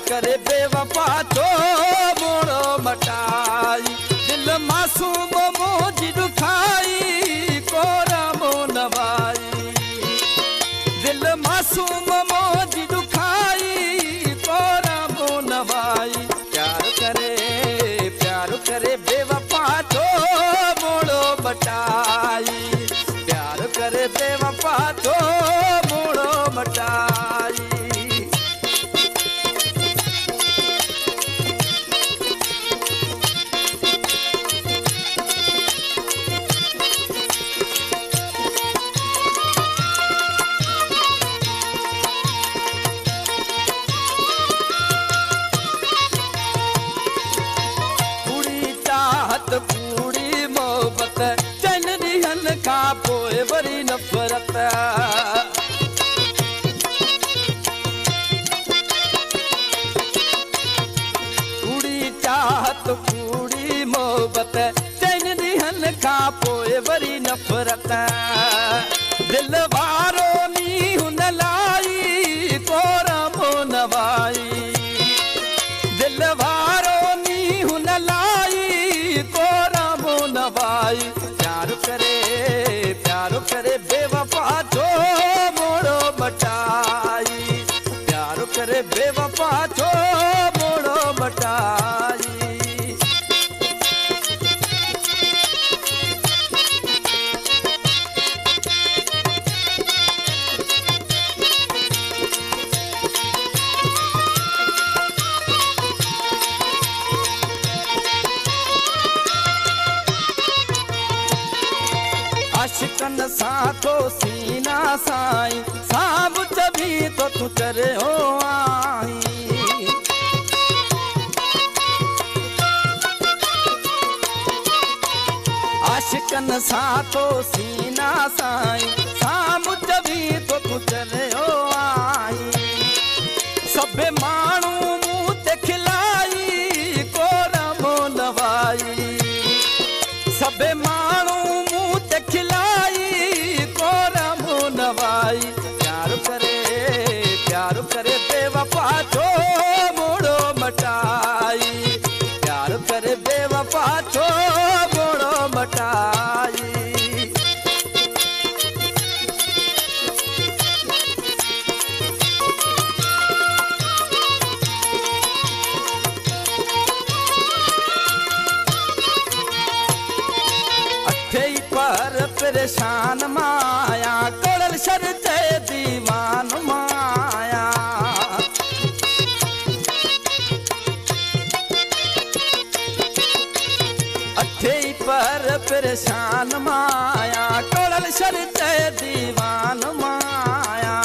करे बेवफा तो मोड़ो मटाई दिल मासूम मोजी दुखाई कोरा मो नवाई दिल मासूम मोजी दुखाई कोरा मो नवाई प्यार करे बेवफा तो मोड़ो मटाई प्यार करे बेवफा तो मोड़ो मटाई पूरी मोहब्बत चन दिहन का पोए बड़ी नफरत पूरी चाहत पूरी मोहब्बत चन दिहन का पोए बड़ी नफरत दिल वारो नी हुन लाई कोरा मो नवाई दिल वारो नी हुन लाई कोरा मो नवाई प्यार करे बेवफा जो मोड़ो मटाई प्यार करे बेवफा जो मोड़ो मटाई आशिकन साथो सीना साई साब जभी तो तू करे हो आई आशिकन साथो सीना साई साब जभी तो तू करे हो आई सबे मानू मुँह ते खिलाई कोरा मो नवाई सबे मानू खिलाई कोरा मो नवाई प्यार करे बेवफा जो मोड़ो मटाई प्यार करे बेवफा जो मोड़ो मटाई पर परेशान माया कोड़ल शर जय दीवान माया अठे पर परेशान माया कोड़ल शर जय दीवान माया